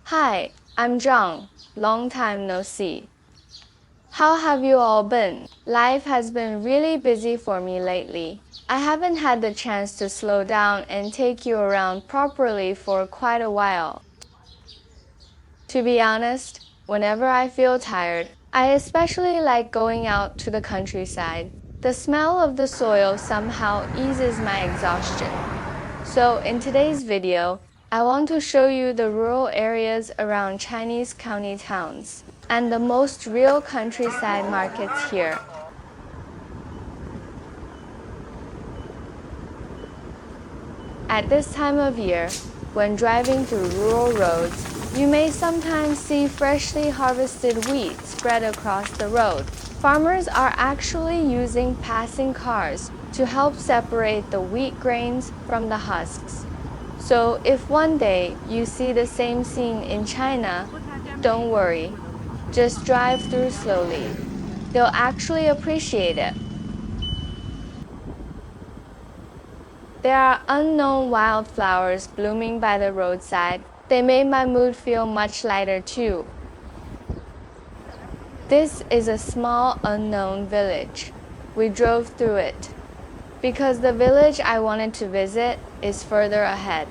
Hi, I'm Zhang. Long time no see. How have you all been? Life has been really busy for me lately. I haven't had the chance to slow down and take you around properly for quite a while. To be honest, whenever I feel tired, I especially like going out to the countryside. The smell of the soil somehow eases my exhaustion. So in today's video, I want to show you the rural areas around Chinese county towns and the most real countryside markets here. At this time of year, when driving through rural roads, you may sometimes see freshly harvested wheat spread across the road. Farmers are actually using passing cars to help separate the wheat grains from the husks. So if one day you see the same scene in China, don't worry. Just drive through slowly. They'll actually appreciate it. There are unknown wildflowers blooming by the roadside. They made my mood feel much lighter too. This is a small unknown village. We drove through it because the village I wanted to visit is further ahead.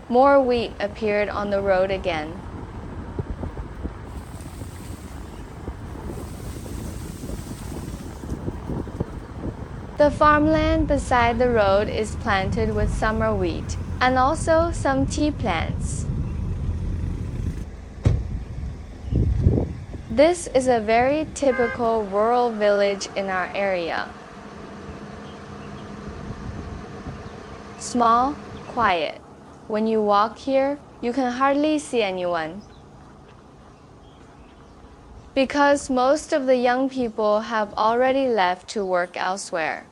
More wheat appeared on the road again. The farmland beside the road is planted with summer wheat and also some tea plants. This is a very typical rural village in our area. Small, quiet. When you walk here, you can hardly see anyone. Because most of the young people have already left to work elsewhere.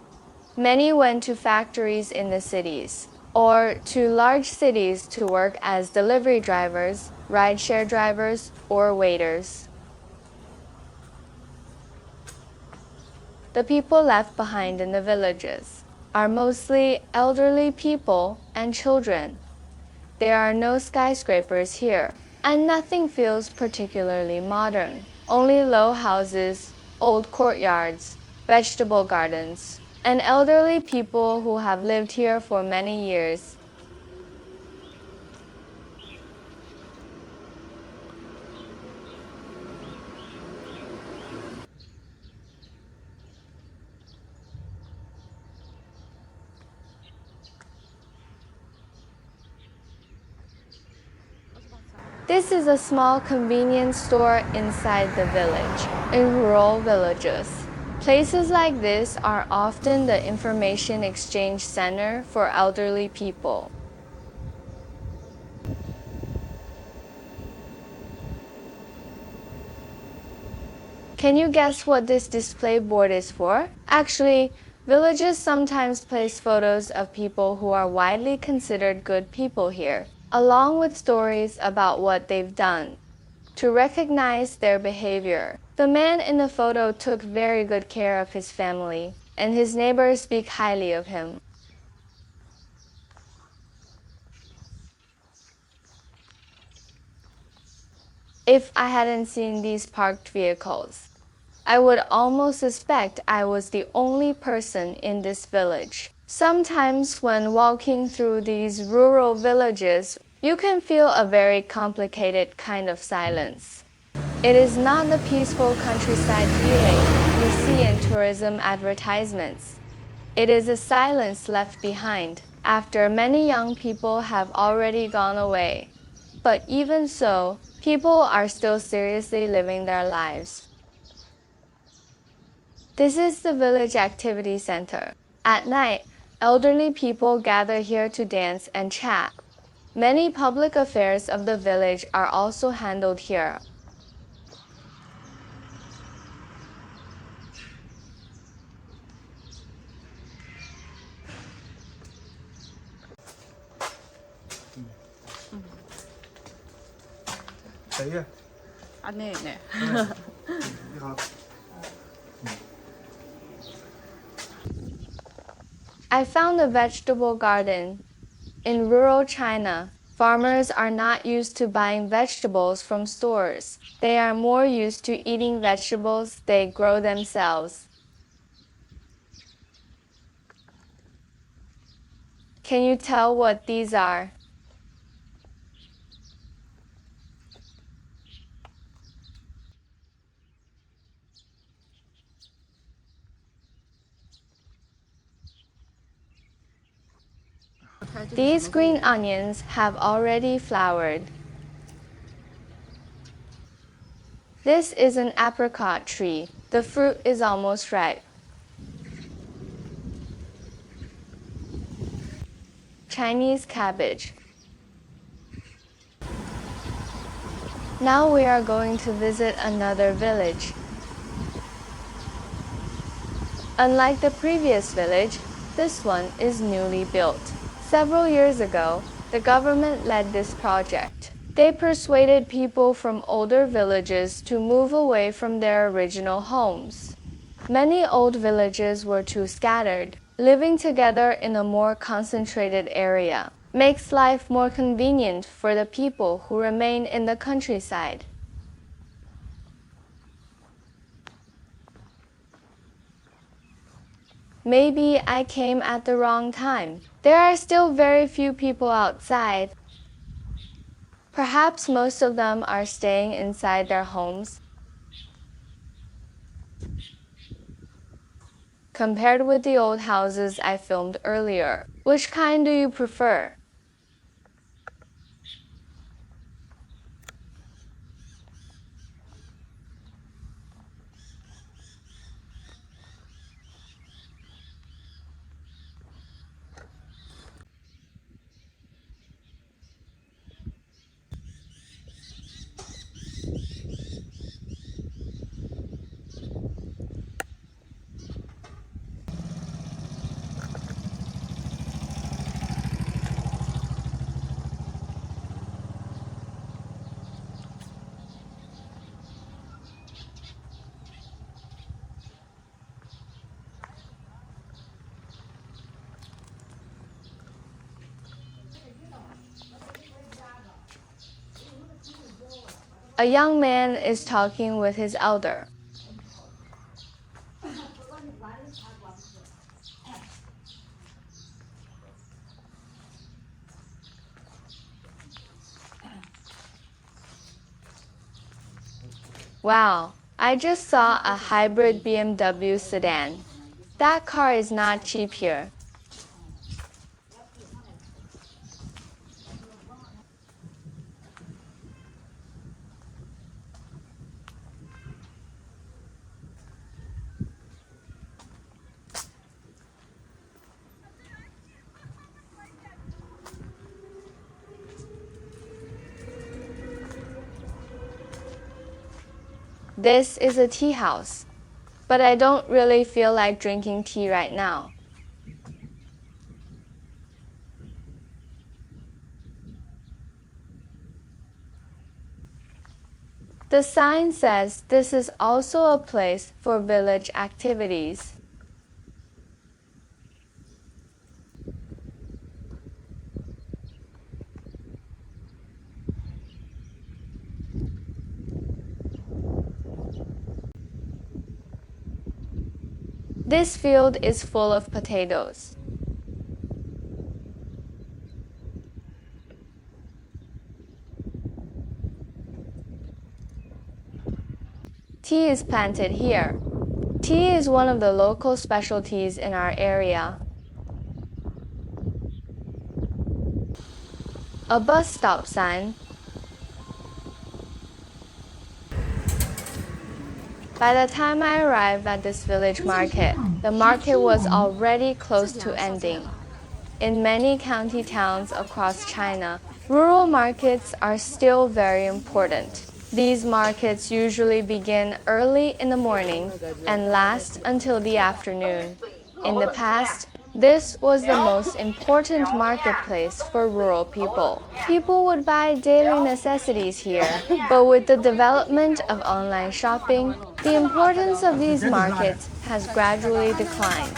Many went to factories in the cities or to large cities to work as delivery drivers, rideshare drivers, or waiters. The people left behind in the villages are mostly elderly people and children. There are no skyscrapers here, and nothing feels particularly modern. Only low houses, old courtyards, vegetable gardens, and elderly people who have lived here for many years. This is a small convenience store inside the village, in rural villages. Places like this are often the information exchange center for elderly people. Can you guess what this display board is for? Actually, villages sometimes place photos of people who are widely considered good people here, along with stories about what they've done, to recognize their behavior. The man in the photo took very good care of his family, and his neighbors speak highly of him. If I hadn't seen these parked vehicles, I would almost suspect I was the only person in this village. Sometimes when walking through these rural villages, you can feel a very complicated kind of silence. It is not the peaceful countryside feeling you see in tourism advertisements. It is a silence left behind after many young people have already gone away. But even so, people are still seriously living their lives. This is the village activity center. At night, elderly people gather here to dance and chat. Many public affairs of the village are also handled here. 네, 네. I found a vegetable garden. In rural China, farmers are not used to buying vegetables from stores. They are more used to eating vegetables they grow themselves. Can you tell what these are? These green onions have already flowered. This is an apricot tree. The fruit is almost ripe. Chinese cabbage. Now we are going to visit another village. Unlike the previous village, this one is newly built. Several years ago, the government led this project. They persuaded people from older villages to move away from their original homes. Many old villages were too scattered. Living together in a more concentrated area makes life more convenient for the people who remain in the countryside. Maybe I came at the wrong time. There are still very few people outside. Perhaps most of them are staying inside their homes. Compared with the old houses I filmed earlier, which kind do you prefer? A young man is talking with his elder. Wow, I just saw a hybrid BMW sedan. That car is not cheap here. This is a tea house, but I don't really feel like drinking tea right now. The sign says this is also a place for village activities. This field is full of potatoes. Tea is planted here. Tea is one of the local specialties in our area. A bus stop sign. By the time I arrived at this village market, the market was already close to ending. In many county towns across China, rural markets are still very important. These markets usually begin early in the morning and last until the afternoon. In the past, this was the most important marketplace for rural people. People would buy daily necessities here, but with the development of online shopping, the importance of these markets has gradually declined.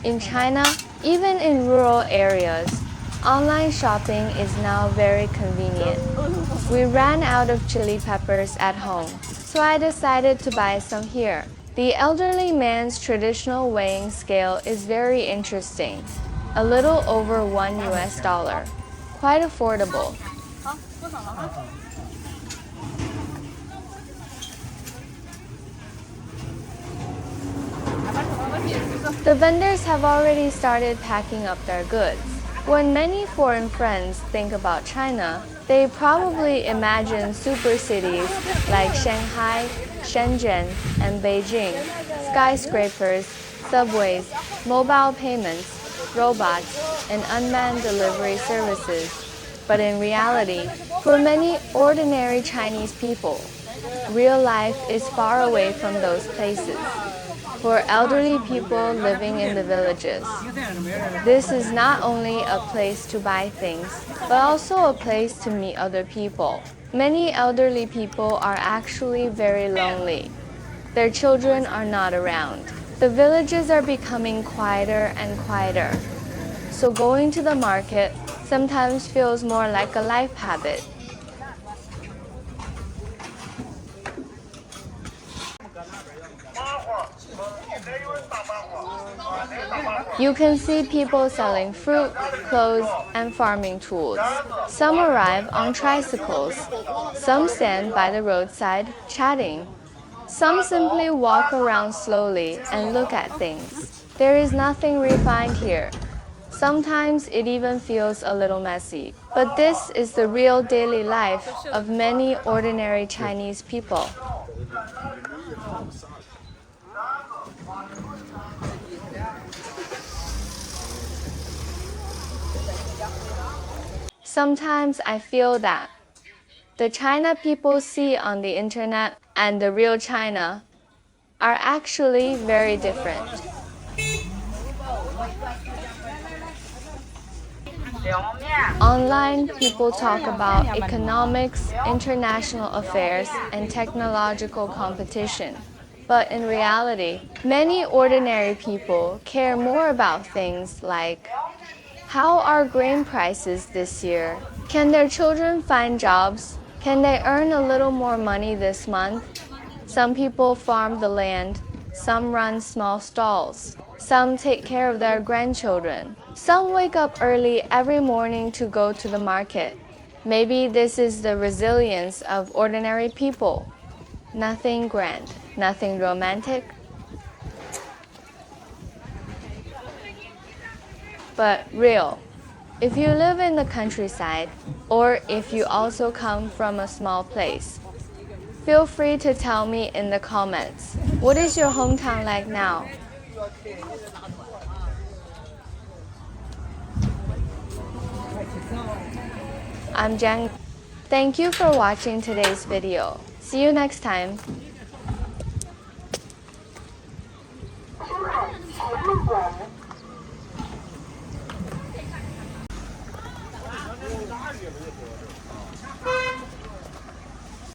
In China, even in rural areas, online shopping is now very convenient. We ran out of chili peppers at home, so I decided to buy some here. The elderly man's traditional weighing scale is very interesting. A little over $1. Quite affordable. The vendors have already started packing up their goods. When many foreign friends think about China, they probably imagine super cities like Shanghai, Shenzhen, and Beijing, skyscrapers, subways, mobile payments, robots, and unmanned delivery services. But in reality, for many ordinary Chinese people, real life is far away from those places. For elderly people living in the villages, this is not only a place to buy things, but also a place to meet other people. Many elderly people are actually very lonely. Their children are not around. The villages are becoming quieter and quieter. So going to the market sometimes feels more like a life habit. You can see people selling fruit, clothes, and farming tools. Some arrive on tricycles. Some stand by the roadside, chatting. Some simply walk around slowly and look at things. There is nothing refined here. Sometimes it even feels a little messy. But this is the real daily life of many ordinary Chinese people. Sometimes I feel that the China people see on the internet and the real China are actually very different. Online, people talk about economics, international affairs, and technological competition. But in reality, many ordinary people care more about things like how are grain prices this year? Can their children find jobs? Can they earn a little more money this month? Some people farm the land. Some run small stalls. Some take care of their grandchildren. Some wake up early every morning to go to the market. Maybe this is the resilience of ordinary people. Nothing grand, nothing romantic, but real. If you live in the countryside, or if you also come from a small place, feel free to tell me in the comments. What is your hometown like now? I'm Zhang. Thank you for watching today's video. See you next time.